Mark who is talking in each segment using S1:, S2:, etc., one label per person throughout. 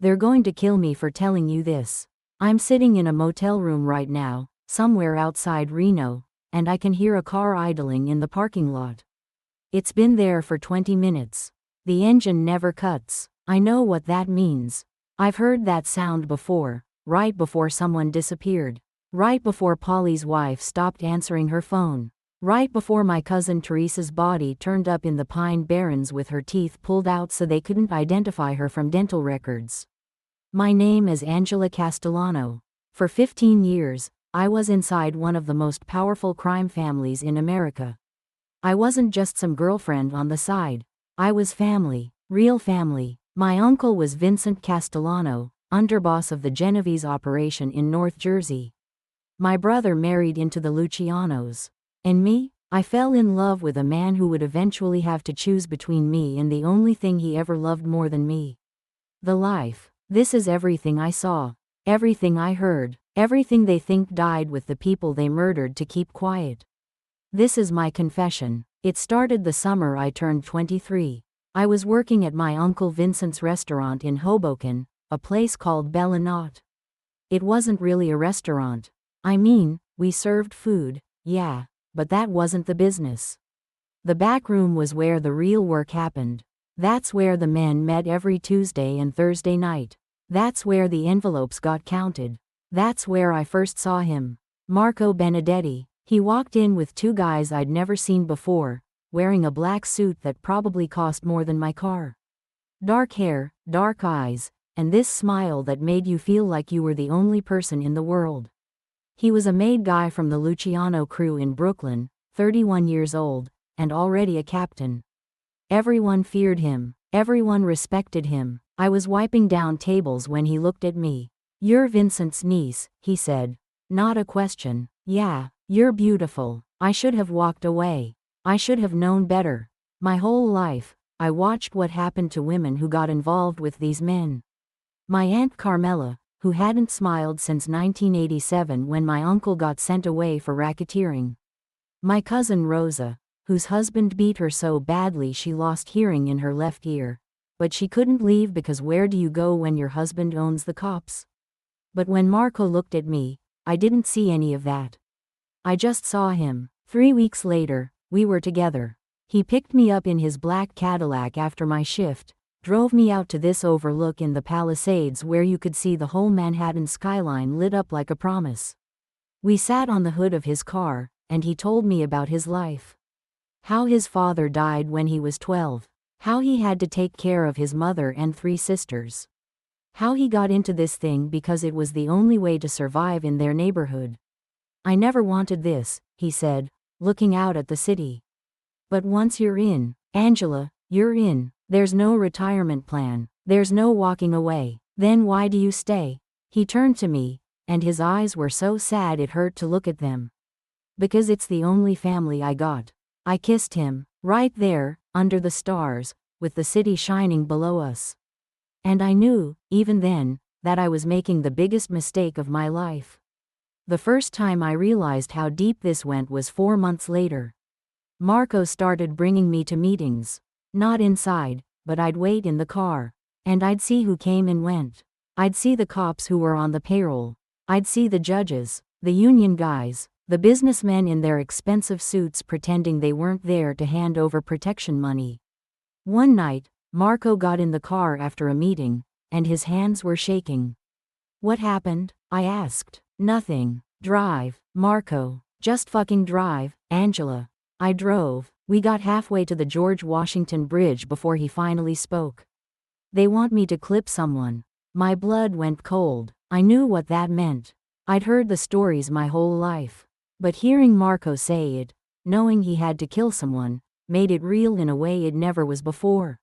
S1: They're going to kill me for telling you this. I'm sitting in a motel room right now, somewhere outside Reno, and I can hear a car idling in the parking lot. It's been there for 20 minutes. The engine never cuts. I know what that means. I've heard that sound before, right before someone disappeared. Right before Polly's wife stopped answering her phone. Right before my cousin Teresa's body turned up in the Pine Barrens with her teeth pulled out so they couldn't identify her from dental records. My name is Angela Castellano. For 15 years, I was inside one of the most powerful crime families in America. I wasn't just some girlfriend on the side. I was family, real family. My uncle was Vincent Castellano, underboss of the Genovese operation in North Jersey. My brother married into the Lucianos. And me? I fell in love with a man who would eventually have to choose between me and the only thing he ever loved more than me. The life. This is everything I saw. Everything I heard. Everything they think died with the people they murdered to keep quiet. This is my confession. It started the summer I turned 23. I was working at my Uncle Vincent's restaurant in Hoboken, a place called Belle Not. It wasn't really a restaurant. I mean, we served food, yeah, but that wasn't the business. The back room was where the real work happened. That's where the men met every Tuesday and Thursday night. That's where the envelopes got counted. That's where I first saw him. Marco Benedetti. He walked in with two guys I'd never seen before, wearing a black suit that probably cost more than my car. Dark hair, dark eyes, and this smile that made you feel like you were the only person in the world. He was a made guy from the Luciano crew in Brooklyn, 31 years old, and already a captain. Everyone feared him. Everyone respected him. I was wiping down tables when he looked at me. "You're Vincent's niece," he said. Not a question. "Yeah, you're beautiful." I should have walked away. I should have known better. My whole life, I watched what happened to women who got involved with these men. My Aunt Carmela, who hadn't smiled since 1987 when my uncle got sent away for racketeering. My cousin Rosa, whose husband beat her so badly she lost hearing in her left ear, but she couldn't leave because where do you go when your husband owns the cops? But when Marco looked at me, I didn't see any of that. I just saw him. 3 weeks later, we were together. He picked me up in his black Cadillac after my shift, drove me out to this overlook in the Palisades where you could see the whole Manhattan skyline lit up like a promise. We sat on the hood of his car, and he told me about his life. How his father died when he was 12. How he had to take care of his mother and 3 sisters. How he got into this thing because it was the only way to survive in their neighborhood. "I never wanted this," he said, looking out at the city. "But once you're in, Angela, you're in. There's no retirement plan. There's no walking away. Then why do you stay?" He turned to me, and his eyes were so sad it hurt to look at them. "Because it's the only family I got." I kissed him, right there, under the stars, with the city shining below us. And I knew, even then, that I was making the biggest mistake of my life. The first time I realized how deep this went was 4 months later. Marco started bringing me to meetings. Not inside, but I'd wait in the car. And I'd see who came and went. I'd see the cops who were on the payroll. I'd see the judges, the union guys, the businessmen in their expensive suits pretending they weren't there to hand over protection money. One night, Marco got in the car after a meeting, and his hands were shaking. "What happened?" I asked. "Nothing. Drive, Marco. Just fucking drive, Angela." I drove. We got halfway to the George Washington Bridge before he finally spoke. "They want me to clip someone." My blood went cold. I knew what that meant. I'd heard the stories my whole life. But hearing Marco say it, knowing he had to kill someone, made it real in a way it never was before.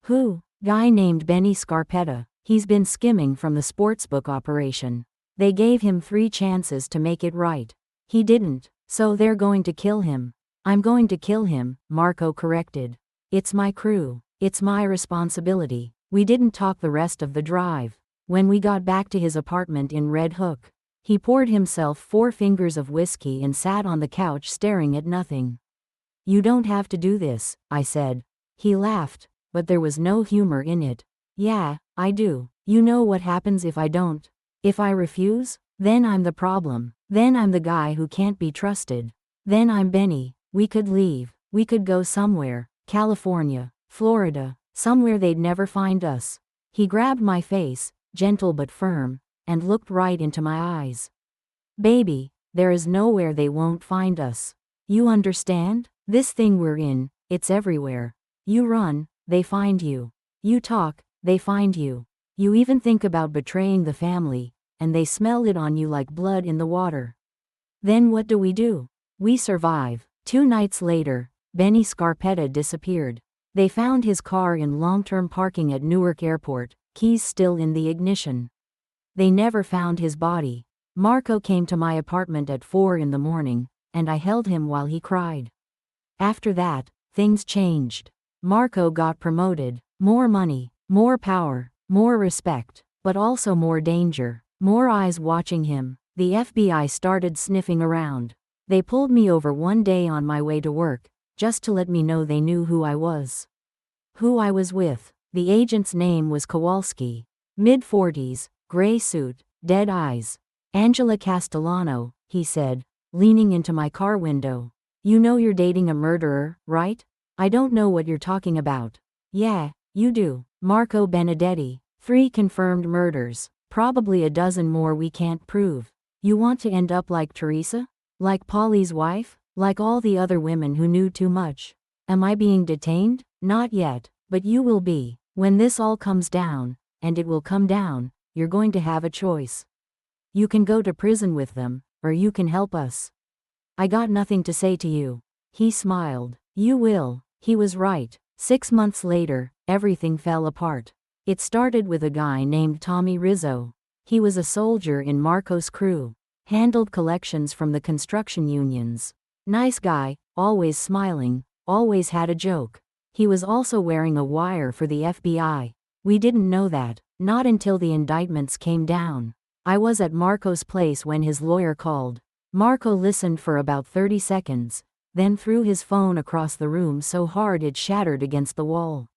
S1: "Who?" "Guy named Benny Scarpetta. He's been skimming from the sportsbook operation. They gave him 3 chances to make it right. He didn't, so they're going to kill him." "I'm going to kill him," Marco corrected. "It's my crew. It's my responsibility." We didn't talk the rest of the drive. When we got back to his apartment in Red Hook, he poured himself 4 fingers of whiskey and sat on the couch staring at nothing. "You don't have to do this," I said. He laughed, but there was no humor in it. "Yeah, I do. You know what happens if I don't? If I refuse? Then I'm the problem. Then I'm the guy who can't be trusted. Then I'm Benny. We could leave. We could go somewhere. California, Florida, somewhere they'd never find us. He grabbed my face, gentle but firm, and looked right into my eyes. Baby, there is nowhere they won't find us. You understand? This thing we're in, it's everywhere. You run, they find you. You talk, they find you. You even think about betraying the family, and they smell it on you like blood in the water. Then what do? We survive. 2 nights later, Benny Scarpetta disappeared. They found his car in long-term parking at Newark Airport, keys still in the ignition. They never found his body. Marco came to my apartment at 4 in the morning, and I held him while he cried. After that, things changed. Marco got promoted. More money, more power, more respect, but also more danger, more eyes watching him. The FBI started sniffing around. They pulled me over one day on my way to work, just to let me know they knew who I was. Who I was with. The agent's name was Kowalski. Mid-40s, gray suit, dead eyes. Angela Castellano, he said, leaning into my car window. You know you're dating a murderer, right? I don't know what you're talking about. Yeah, you do. Marco Benedetti. 3 confirmed murders. Probably a dozen more we can't prove. You want to end up like Teresa? Like Polly's wife? Like all the other women who knew too much? Am I being detained? Not yet, but you will be. When this all comes down, and it will come down, you're going to have a choice. You can go to prison with them, or you can help us. I got nothing to say to you. He smiled. You will. He was right. 6 months later, everything fell apart. It started with a guy named Tommy Rizzo. He was a soldier in Marco's crew. Handled collections from the construction unions. Nice guy, always smiling, always had a joke. He was also wearing a wire for the FBI. We didn't know that, not until the indictments came down. I was at Marco's place when his lawyer called. Marco listened for about 30 seconds, then threw his phone across the room so hard it shattered against the wall.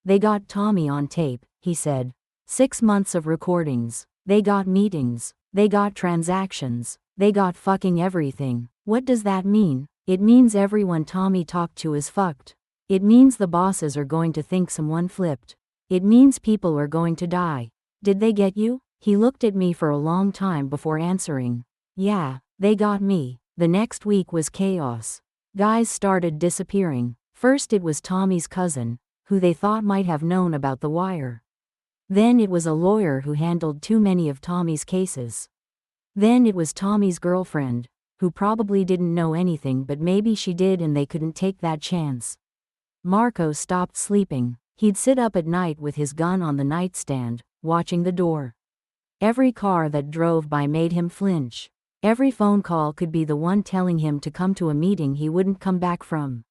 S1: They got Tommy on tape, he said. 6 months of recordings. They got meetings. They got transactions. They got fucking everything. What does that mean? It means everyone Tommy talked to is fucked. It means the bosses are going to think someone flipped. It means people are going to die. Did they get you? He looked at me for a long time before answering. Yeah, they got me. The next week was chaos. Guys started disappearing. First it was Tommy's cousin, who they thought might have known about the wire. Then it was a lawyer who handled too many of Tommy's cases. Then it was Tommy's girlfriend, who probably didn't know anything but maybe she did and they couldn't take that chance. Marco stopped sleeping. He'd sit up at night with his gun on the nightstand, watching the door. Every car that drove by made him flinch. Every phone call could be the one telling him to come to a meeting he wouldn't come back from.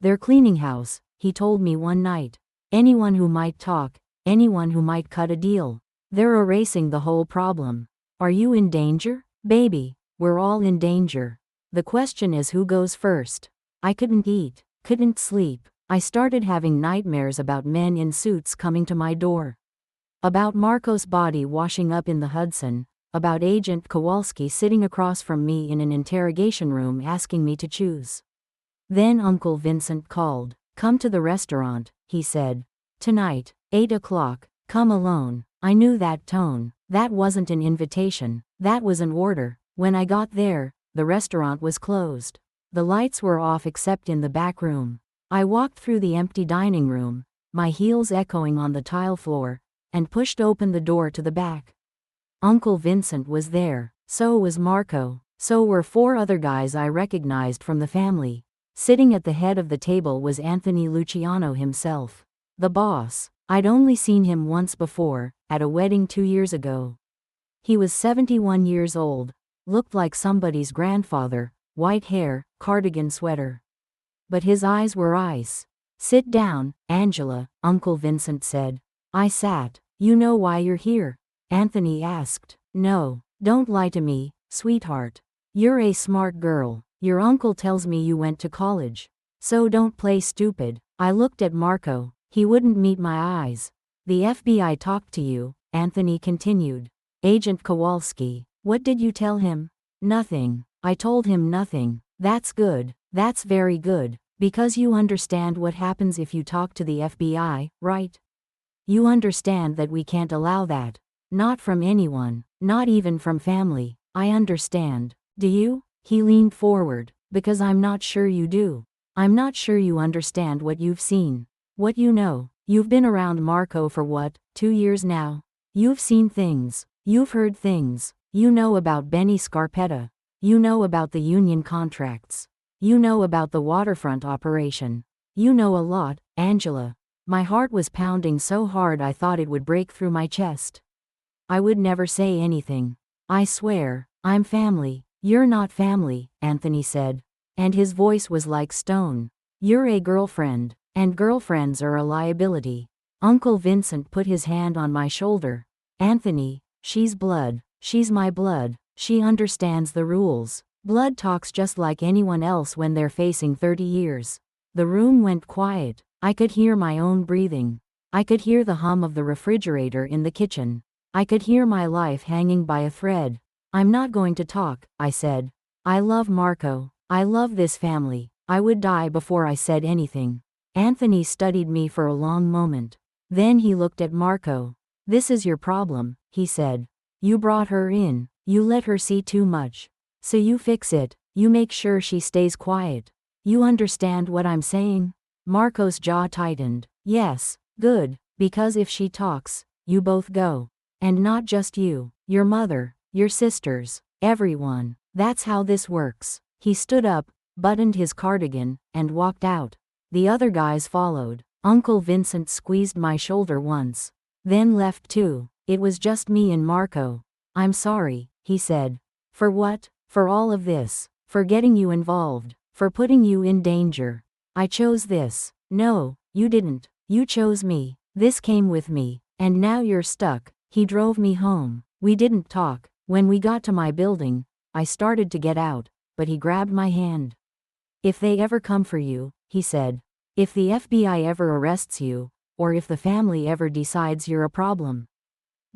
S1: They're cleaning house, he told me one night. Anyone who might talk, anyone who might cut a deal. They're erasing the whole problem. Are you in danger? Baby, we're all in danger. The question is who goes first. I couldn't eat, couldn't sleep. I started having nightmares about men in suits coming to my door. About Marco's body washing up in the Hudson. About Agent Kowalski sitting across from me in an interrogation room asking me to choose. Then Uncle Vincent called. Come to the restaurant, he said. Tonight, 8 o'clock, come alone. I knew that tone. That wasn't an invitation. That was an order. When I got there, the restaurant was closed. The lights were off except in the back room. I walked through the empty dining room, my heels echoing on the tile floor, and pushed open the door to the back. Uncle Vincent was there, so was Marco, so were 4 other guys I recognized from the family. Sitting at the head of the table was Anthony Luciano himself. The boss. I'd only seen him once before, at a wedding 2 years ago. He was 71 years old, looked like somebody's grandfather, white hair, cardigan sweater. But his eyes were ice. Sit down, Angela, Uncle Vincent said. I sat. You know why you're here? Anthony asked. No, don't lie to me, sweetheart. You're a smart girl. Your uncle tells me you went to college. So don't play stupid. I looked at Marco. He wouldn't meet my eyes. The FBI talked to you, Anthony continued. Agent Kowalski, what did you tell him? Nothing. I told him nothing. That's good. That's very good. Because you understand what happens if you talk to the FBI, right? You understand that we can't allow that. Not from anyone. Not even from family. I understand. Do you? He leaned forward. Because I'm not sure you do. I'm not sure you understand what you've seen. What you know. You've been around Marco for what, 2 years now? You've seen things. You've heard things. You know about Benny Scarpetta. You know about the union contracts. You know about the waterfront operation. You know a lot, Angela. My heart was pounding so hard I thought it would break through my chest. I would never say anything. I swear, I'm family. You're not family, Anthony said. And his voice was like stone. You're a girlfriend, and girlfriends are a liability. Uncle Vincent put his hand on my shoulder. Anthony, she's blood. She's my blood. She understands the rules. Blood talks just like anyone else when they're facing 30 years. The room went quiet. I could hear my own breathing. I could hear the hum of the refrigerator in the kitchen. I could hear my life hanging by a thread. I'm not going to talk, I said. I love Marco. I love this family. I would die before I said anything. Anthony studied me for a long moment. Then he looked at Marco. This is your problem, he said. You brought her in. You let her see too much. So you fix it. You make sure she stays quiet. You understand what I'm saying? Marco's jaw tightened. Yes, good, because if she talks, you both go. And not just you, your mother, your sisters, everyone. That's how this works. He stood up, buttoned his cardigan, and walked out. The other guys followed. Uncle Vincent squeezed my shoulder once. Then left too. It was just me and Marco. I'm sorry, he said. For what? For all of this. For getting you involved. For putting you in danger. I chose this. No, you didn't. You chose me. This came with me. And now you're stuck. He drove me home. We didn't talk. When we got to my building, I started to get out, but he grabbed my hand. If they ever come for you, he said. If the FBI ever arrests you, or if the family ever decides you're a problem.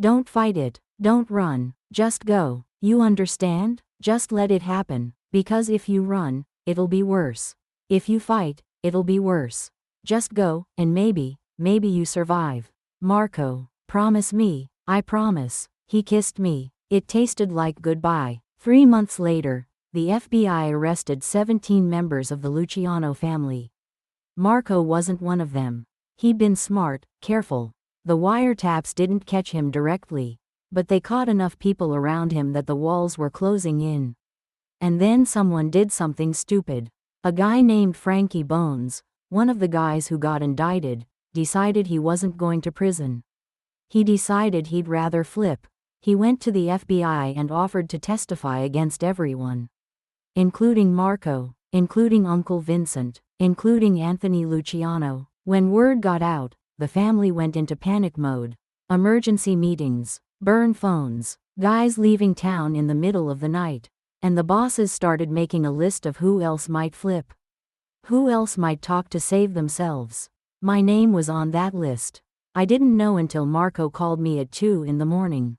S1: Don't fight it. Don't run. Just go. You understand? Just let it happen. Because if you run, it'll be worse. If you fight, it'll be worse. Just go, and maybe you survive. Marco, promise me. I promise. He kissed me. It tasted like goodbye. 3 months later, the FBI arrested 17 members of the Luciano family. Marco wasn't one of them. He'd been smart, careful. The wiretaps didn't catch him directly, but they caught enough people around him that the walls were closing in. And then someone did something stupid. A guy named Frankie Bones, one of the guys who got indicted, decided he wasn't going to prison. He decided he'd rather flip. He went to the FBI and offered to testify against everyone. Including Marco, including Uncle Vincent, including Anthony Luciano. When word got out, the family went into panic mode. Emergency meetings, burn phones, guys leaving town in the middle of the night. And the bosses started making a list of who else might flip. Who else might talk to save themselves. My name was on that list. I didn't know until Marco called me at 2 in the morning.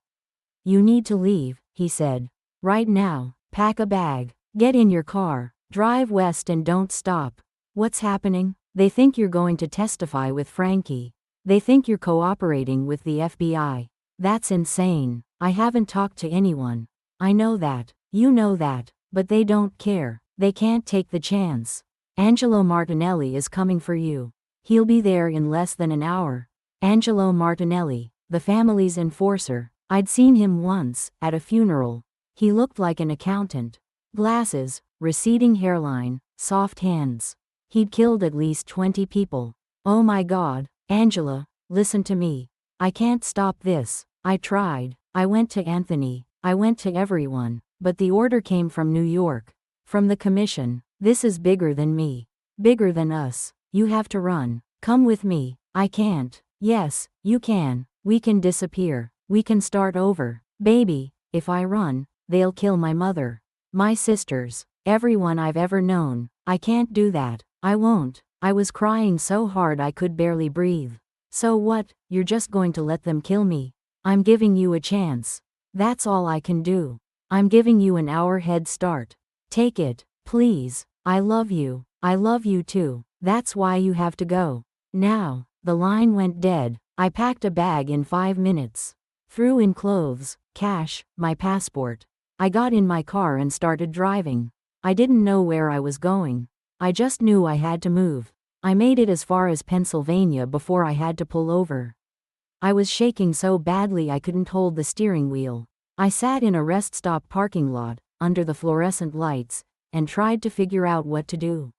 S1: You need to leave, he said. Right now. Pack a bag. Get in your car. Drive west and don't stop. What's happening? They think you're going to testify with Frankie. They think you're cooperating with the FBI. That's insane. I haven't talked to anyone. I know that. You know that. But they don't care. They can't take the chance. Angelo Martinelli is coming for you. He'll be there in less than an hour. Angelo Martinelli, the family's enforcer. I'd seen him once, at a funeral. He looked like an accountant. Glasses, receding hairline, soft hands. He'd killed at least 20 people. Oh my God, Angela, listen to me. I can't stop this. I tried. I went to Anthony. I went to everyone. But the order came from New York. From the commission. This is bigger than me. Bigger than us. You have to run. Come with me. I can't. Yes, you can. We can disappear. We can start over. Baby, if I run, they'll kill my mother. My sisters. Everyone I've ever known. I can't do that. I won't. I was crying so hard I could barely breathe. So what? You're just going to let them kill me? I'm giving you a chance. That's all I can do. I'm giving you an hour head start. Take it, please. I love you. I love you too. That's why you have to go. Now. The line went dead. I packed a bag in 5 minutes. Threw in clothes, cash, my passport. I got in my car and started driving. I didn't know where I was going. I just knew I had to move. I made it as far as Pennsylvania before I had to pull over. I was shaking so badly I couldn't hold the steering wheel. I sat in a rest stop parking lot, under the fluorescent lights, and tried to figure out what to do.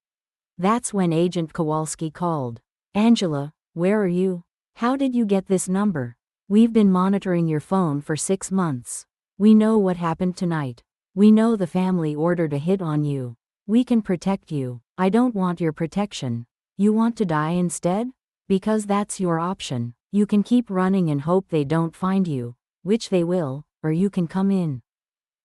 S1: That's when Agent Kowalski called. Angela, where are you? How did you get this number? We've been monitoring your phone for 6 months. We know what happened tonight. We know the family ordered a hit on you. We can protect you. I don't want your protection. You want to die instead? Because that's your option. You can keep running and hope they don't find you, which they will, or you can come in.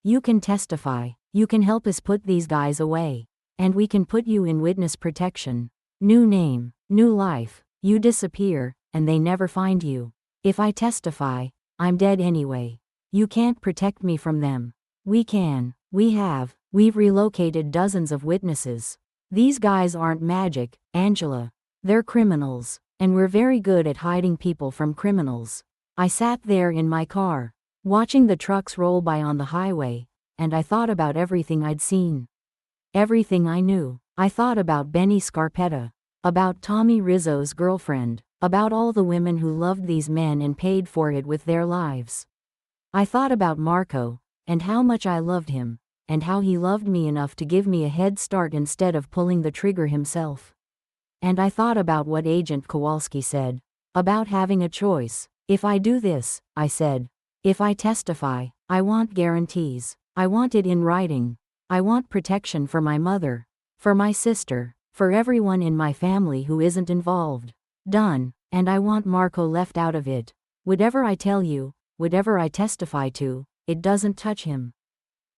S1: You can testify. You can help us put these guys away. And we can put you in witness protection. New name, new life. You disappear, and they never find you. If I testify, I'm dead anyway. You can't protect me from them. We can. We have. We've relocated dozens of witnesses. These guys aren't magic, Angela. They're criminals, and we're very good at hiding people from criminals. I sat there in my car, watching the trucks roll by on the highway, and I thought about everything I'd seen. Everything I knew. I thought about Benny Scarpetta. About Tommy Rizzo's girlfriend, about all the women who loved these men and paid for it with their lives. I thought about Marco, and how much I loved him, and how he loved me enough to give me a head start instead of pulling the trigger himself. And I thought about what Agent Kowalski said, about having a choice. If I do this, I said, if I testify, I want guarantees. I want it in writing. I want protection for my mother, for my sister, for everyone in my family who isn't involved. Done. And I want Marco left out of it. Whatever I tell you, whatever I testify to, it doesn't touch him.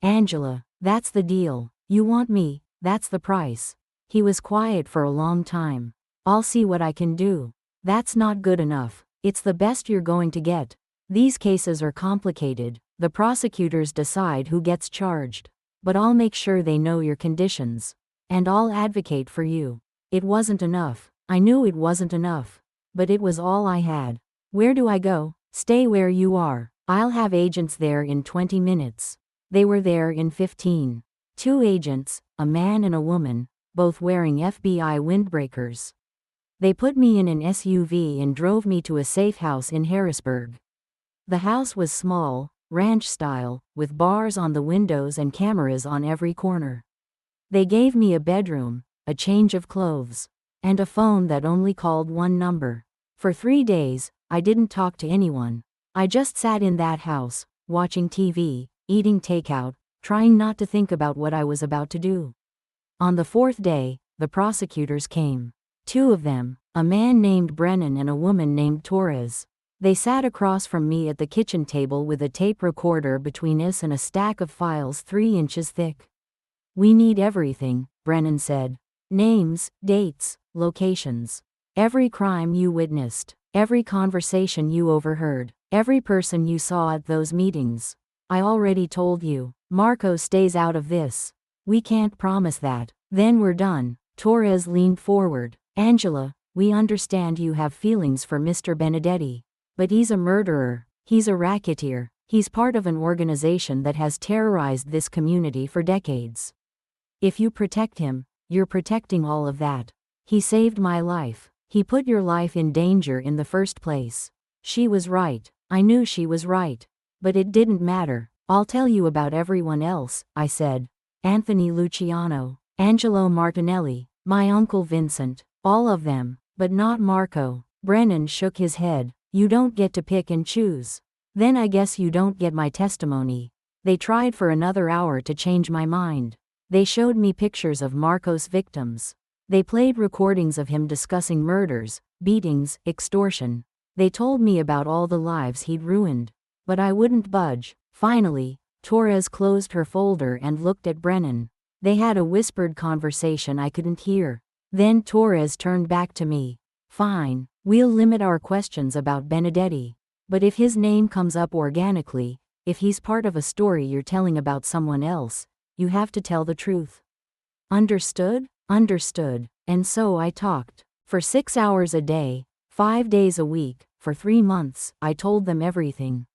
S1: Angela, that's the deal. You want me, that's the price. He was quiet for a long time. I'll see what I can do. That's not good enough. It's the best you're going to get. These cases are complicated. The prosecutors decide who gets charged. But I'll make sure they know your conditions. And I'll advocate for you. It wasn't enough. I knew it wasn't enough. But it was all I had. Where do I go? Stay where you are. I'll have agents there in 20 minutes. They were there in 15. 2 agents, a man and a woman, both wearing FBI windbreakers. They put me in an SUV and drove me to a safe house in Harrisburg. The house was small, ranch style, with bars on the windows and cameras on every corner. They gave me a bedroom, a change of clothes, and a phone that only called one number. For 3 days, I didn't talk to anyone. I just sat in that house, watching TV, eating takeout, trying not to think about what I was about to do. On the 4th day, the prosecutors came. 2 of them, a man named Brennan and a woman named Torres. They sat across from me at the kitchen table with a tape recorder between us and a stack of files 3 inches thick. We need everything, Brennan said. Names, dates, locations. Every crime you witnessed. Every conversation you overheard. Every person you saw at those meetings. I already told you, Marco stays out of this. We can't promise that. Then we're done. Torres leaned forward. Angela, we understand you have feelings for Mr. Benedetti. But he's a murderer. He's a racketeer. He's part of an organization that has terrorized this community for decades. If you protect him, you're protecting all of that. He saved my life. He put your life in danger in the first place. She was right. I knew she was right. But it didn't matter. I'll tell you about everyone else, I said. Anthony Luciano, Angelo Martinelli, my Uncle Vincent, all of them, but not Marco. Brennan shook his head. You don't get to pick and choose. Then I guess you don't get my testimony. They tried for another hour to change my mind. They showed me pictures of Marco's victims. They played recordings of him discussing murders, beatings, extortion. They told me about all the lives he'd ruined. But I wouldn't budge. Finally, Torres closed her folder and looked at Brennan. They had a whispered conversation I couldn't hear. Then Torres turned back to me. Fine, we'll limit our questions about Benedetti. But if his name comes up organically, if he's part of a story you're telling about someone else, you have to tell the truth. Understood? Understood. And so I talked. For 6 hours a day, 5 days a week, for 3 months, I told them everything.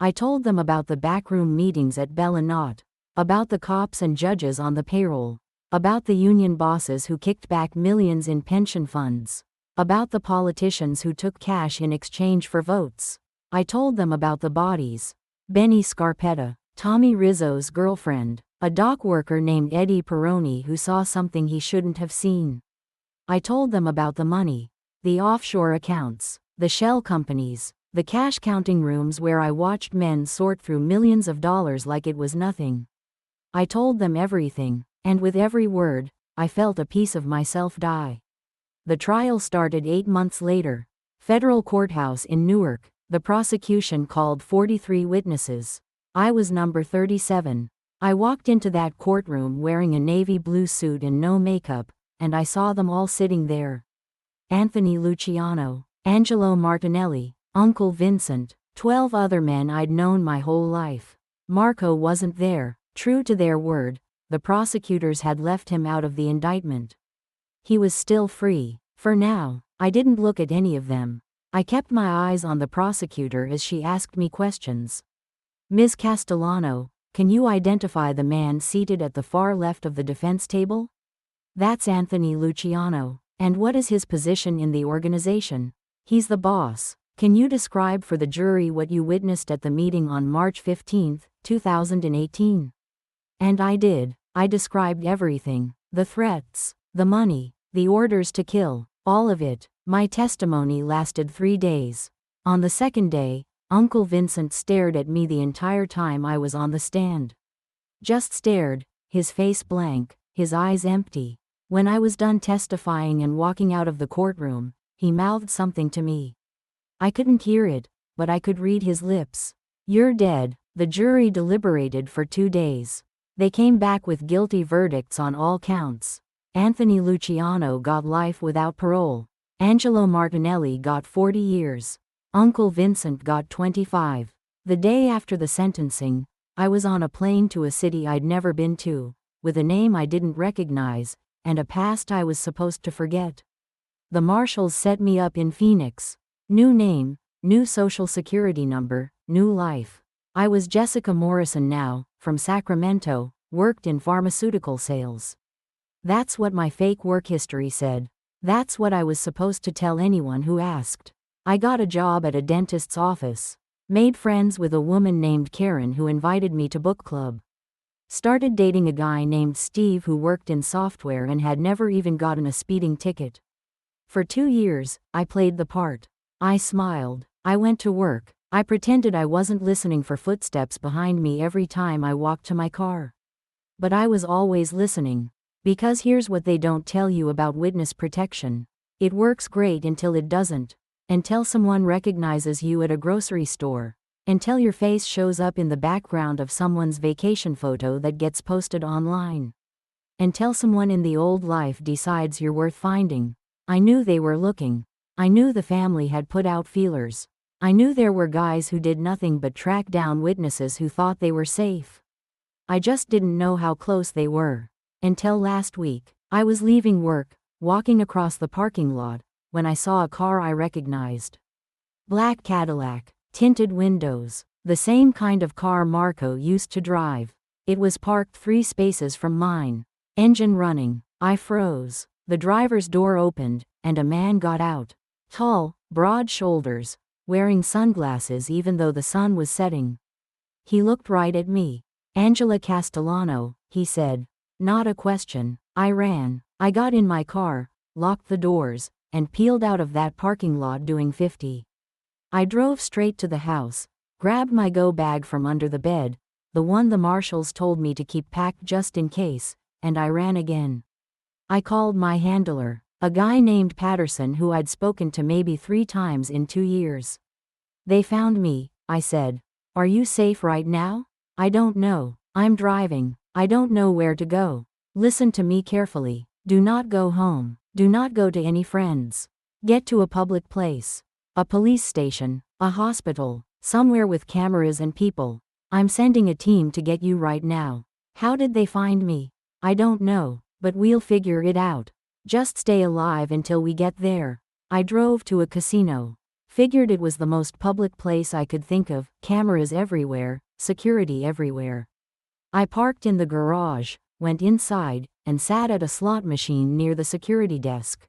S1: I told them about the backroom meetings at Bell & Knott, about the cops and judges on the payroll, about the union bosses who kicked back millions in pension funds, about the politicians who took cash in exchange for votes. I told them about the bodies. Benny Scarpetta, Tommy Rizzo's girlfriend, a dock worker named Eddie Peroni who saw something he shouldn't have seen. I told them about the money, the offshore accounts, the shell companies, the cash counting rooms where I watched men sort through millions of dollars like it was nothing. I told them everything, and with every word, I felt a piece of myself die. The trial started 8 months later. Federal courthouse in Newark. The prosecution called 43 witnesses. I was number 37. I walked into that courtroom wearing a navy blue suit and no makeup, and I saw them all sitting there. Anthony Luciano, Angelo Martinelli, Uncle Vincent, 12 other men I'd known my whole life. Marco wasn't there. True to their word, the prosecutors had left him out of the indictment. He was still free. For now, I didn't look at any of them. I kept my eyes on the prosecutor as she asked me questions. Ms. Castellano, can you identify the man seated at the far left of the defense table? That's Anthony Luciano. And what is his position in the organization? He's the boss. Can you describe for the jury what you witnessed at the meeting on March 15, 2018? And I did. I described everything. The threats, the money, the orders to kill, all of it. My testimony lasted 3 days. On the second day, Uncle Vincent stared at me the entire time I was on the stand. Just stared, his face blank, his eyes empty. When I was done testifying and walking out of the courtroom, he mouthed something to me. I couldn't hear it, but I could read his lips. You're dead. The jury deliberated for 2 days. They came back with guilty verdicts on all counts. Anthony Luciano got life without parole. Angelo Martinelli got 40 years. Uncle Vincent got 25. The day after the sentencing, I was on a plane to a city I'd never been to, with a name I didn't recognize, and a past I was supposed to forget. The marshals set me up in Phoenix. New name, new social security number, new life. I was Jessica Morrison now, from Sacramento, worked in pharmaceutical sales. That's what my fake work history said. That's what I was supposed to tell anyone who asked. I got a job at a dentist's office. Made friends with a woman named Karen who invited me to book club. Started dating a guy named Steve who worked in software and had never even gotten a speeding ticket. For 2 years, I played the part. I smiled. I went to work. I pretended I wasn't listening for footsteps behind me every time I walked to my car. But I was always listening. Because here's what they don't tell you about witness protection. It works great until it doesn't. Until someone recognizes you at a grocery store. Until your face shows up in the background of someone's vacation photo that gets posted online. Until someone in the old life decides you're worth finding. I knew they were looking. I knew the family had put out feelers. I knew there were guys who did nothing but track down witnesses who thought they were safe. I just didn't know how close they were. Until last week, I was leaving work, walking across the parking lot, when I saw a car I recognized. Black Cadillac, tinted windows, the same kind of car Marco used to drive. It was parked 3 spaces from mine. Engine running. I froze. The driver's door opened, and a man got out. Tall, broad shoulders, wearing sunglasses even though the sun was setting. He looked right at me. Angela Castellano, he said. Not a question. I ran. I got in my car, locked the doors, and peeled out of that parking lot doing 50. I drove straight to the house, grabbed my go bag from under the bed, the one the marshals told me to keep packed just in case, and I ran again. I called my handler, a guy named Patterson who I'd spoken to maybe 3 times in 2 years. They found me, I said. Are you safe right now? I don't know. I'm driving. I don't know where to go. Listen to me carefully. Do not go home. Do not go to any friends. Get to a public place. A police station. A hospital. Somewhere with cameras and people. I'm sending a team to get you right now. How did they find me? I don't know, but we'll figure it out. Just stay alive until we get there. I drove to a casino. Figured it was the most public place I could think of, cameras everywhere, security everywhere. I parked in the garage, went inside, and sat at a slot machine near the security desk.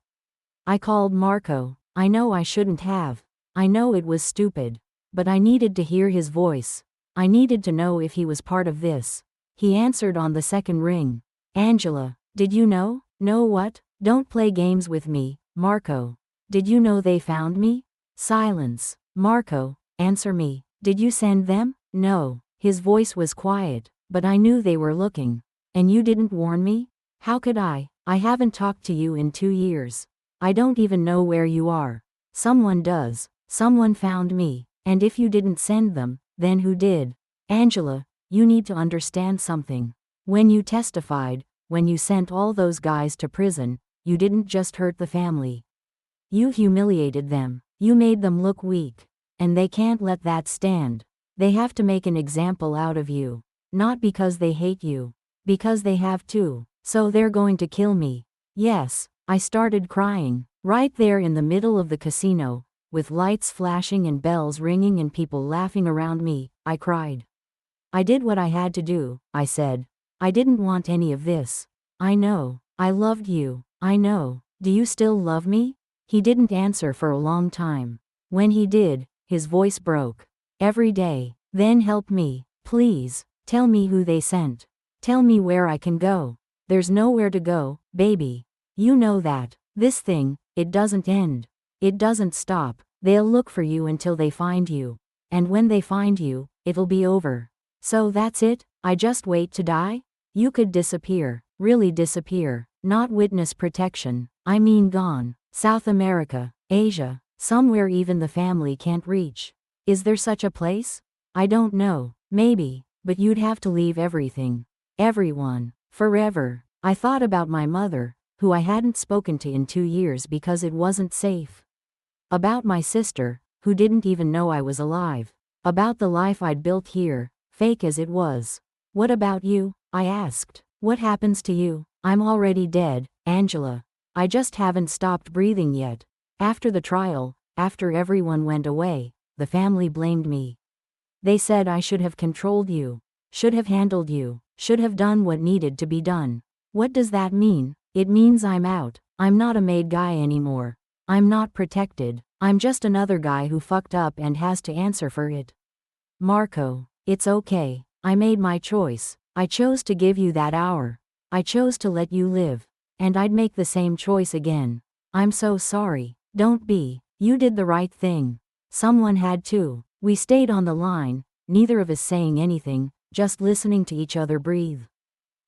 S1: I called Marco. I know I shouldn't have. I know it was stupid. But I needed to hear his voice. I needed to know if he was part of this. He answered on the second ring. Angela, did you know? Know what? Don't play games with me, Marco. Did you know they found me? Silence. Marco, answer me. Did you send them? No. His voice was quiet, but I knew they were looking. And you didn't warn me? How could I? I haven't talked to you in 2 years. I don't even know where you are. Someone does. Someone found me. And if you didn't send them, then who did? Angela, you need to understand something. When you testified, when you sent all those guys to prison, you didn't just hurt the family. You humiliated them. You made them look weak. And they can't let that stand. They have to make an example out of you. Not because they hate you. Because they have to. So they're going to kill me. Yes, I started crying. Right there in the middle of the casino, with lights flashing and bells ringing and people laughing around me, I cried. I did what I had to do, I said. I didn't want any of this. I know. I loved you. I know. Do you still love me? He didn't answer for a long time. When he did, his voice broke. Every day. Then help me, please. Tell me who they sent. Tell me where I can go. There's nowhere to go, baby. You know that. This thing, it doesn't end. It doesn't stop. They'll look for you until they find you. And when they find you, it'll be over. So that's it? I just wait to die? You could disappear. Really disappear. Not witness protection. I mean gone. South America, Asia, somewhere even the family can't reach. Is there such a place? I don't know. Maybe. But you'd have to leave everything. Everyone. Forever. I thought about my mother, who I hadn't spoken to in 2 years because it wasn't safe. About my sister, who didn't even know I was alive. About the life I'd built here, fake as it was. What about you? I asked. What happens to you? I'm already dead, Angela. I just haven't stopped breathing yet. After the trial, after everyone went away, the family blamed me. They said I should have controlled you, should have handled you, should have done what needed to be done. What does that mean? It means I'm out. I'm not a made guy anymore. I'm not protected. I'm just another guy who fucked up and has to answer for it. Marco, it's okay. I made my choice. I chose to give you that hour. I chose to let you live. And I'd make the same choice again. I'm so sorry. Don't be. You did the right thing. Someone had to. We stayed on the line, neither of us saying anything, just listening to each other breathe.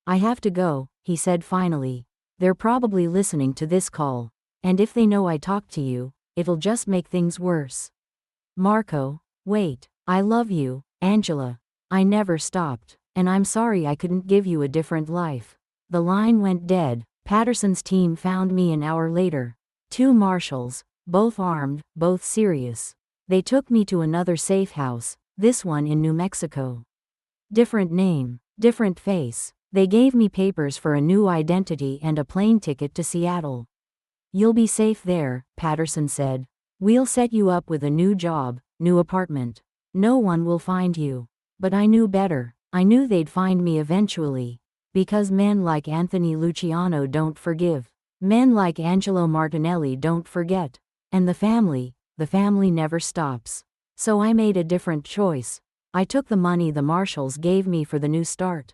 S1: I have to go, he said finally. They're probably listening to this call. And if they know I talked to you, it'll just make things worse. Marco, wait. I love you, Angela. I never stopped. And I'm sorry I couldn't give you a different life. The line went dead. Patterson's team found me an hour later. 2 marshals, both armed, both serious. They took me to another safe house, this one in New Mexico. Different name, different face. They gave me papers for a new identity and a plane ticket to Seattle. You'll be safe there, Patterson said. We'll set you up with a new job, new apartment. No one will find you. But I knew better. I knew they'd find me eventually. Because men like Anthony Luciano don't forgive. Men like Angelo Martinelli don't forget. And the family never stops. So I made a different choice. I took the money the marshals gave me for the new start.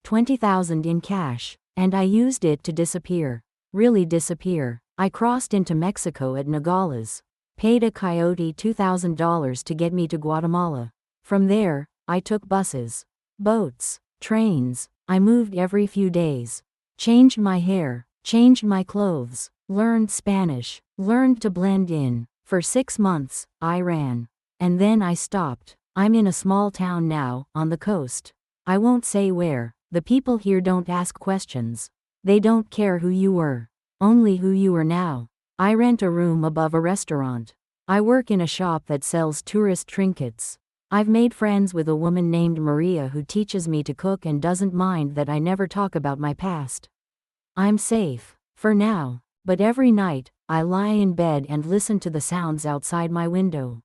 S1: $20,000 in cash. And I used it to disappear. Really disappear. I crossed into Mexico at Nogales. Paid a coyote $2,000 to get me to Guatemala. From there, I took buses, boats, trains. I moved every few days. Changed my hair, changed my clothes, learned Spanish, learned to blend in. For 6 months, I ran. And then I stopped. I'm in a small town now, on the coast. I won't say where. The people here don't ask questions. They don't care who you were. Only who you are now. I rent a room above a restaurant. I work in a shop that sells tourist trinkets. I've made friends with a woman named Maria who teaches me to cook and doesn't mind that I never talk about my past. I'm safe, for now, but every night, I lie in bed and listen to the sounds outside my window.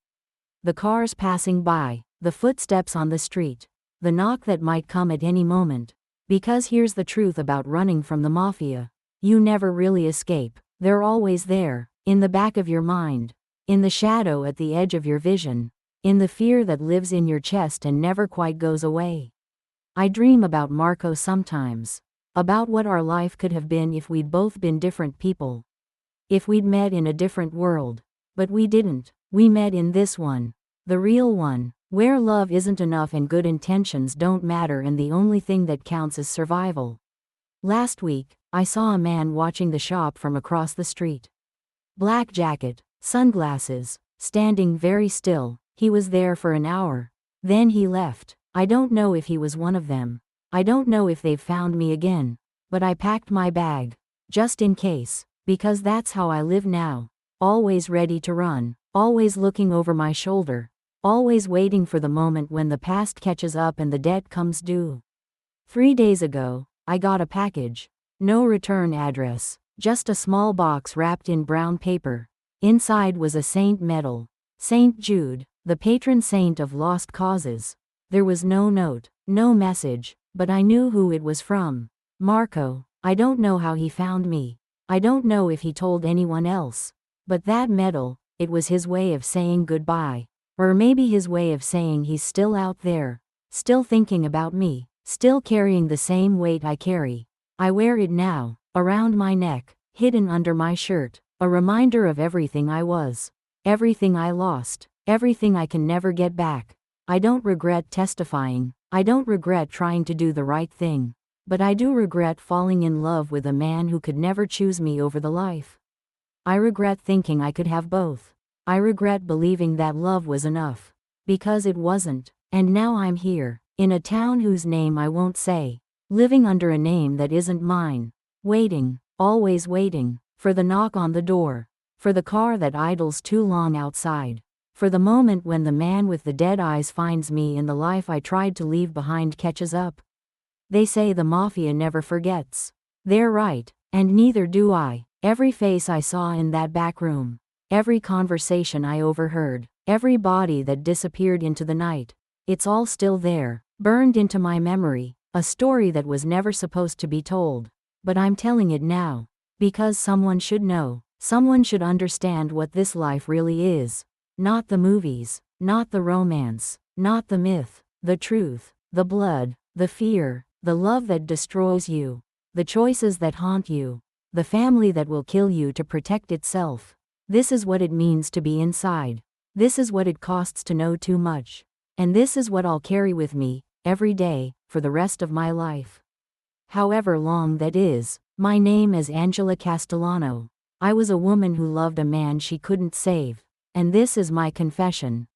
S1: The cars passing by, the footsteps on the street, the knock that might come at any moment. Because here's the truth about running from the mafia. You never really escape. They're always there, in the back of your mind, in the shadow at the edge of your vision, in the fear that lives in your chest and never quite goes away. I dream about Marco sometimes. About what our life could have been if we'd both been different people. If we'd met in a different world. But we didn't. We met in this one. The real one. Where love isn't enough and good intentions don't matter and the only thing that counts is survival. Last week, I saw a man watching the shop from across the street. Black jacket, sunglasses, standing very still. He was there for an hour. Then he left. I don't know if he was one of them. I don't know if they've found me again. But I packed my bag. Just in case. Because that's how I live now. Always ready to run. Always looking over my shoulder. Always waiting for the moment when the past catches up and the debt comes due. 3 days ago, I got a package. No return address. Just a small box wrapped in brown paper. Inside was a saint medal. Saint Jude, the patron saint of lost causes. There was no note, no message, but I knew who it was from. Marco. I don't know how he found me. I don't know if he told anyone else. But that medal, it was his way of saying goodbye. Or maybe his way of saying he's still out there. Still thinking about me. Still carrying the same weight I carry. I wear it now, around my neck, hidden under my shirt. A reminder of everything I was. Everything I lost. Everything I can never get back. I don't regret testifying. I don't regret trying to do the right thing. But I do regret falling in love with a man who could never choose me over the life. I regret thinking I could have both. I regret believing that love was enough. Because it wasn't. And now I'm here, in a town whose name I won't say. Living under a name that isn't mine. Waiting, always waiting, for the knock on the door. For the car that idles too long outside. For the moment when the man with the dead eyes finds me and the life I tried to leave behind catches up. They say the mafia never forgets. They're right, and neither do I. Every face I saw in that back room. Every conversation I overheard, every body that disappeared into the night, it's all still there, burned into my memory, a story that was never supposed to be told. But I'm telling it now, because someone should know, someone should understand what this life really is. Not the movies, not the romance, not the myth, the truth, the blood, the fear, the love that destroys you, the choices that haunt you, the family that will kill you to protect itself. This is what it means to be inside. This is what it costs to know too much. And this is what I'll carry with me, every day, for the rest of my life. However long that is. My name is Angela Castellano. I was a woman who loved a man she couldn't save. And this is my confession.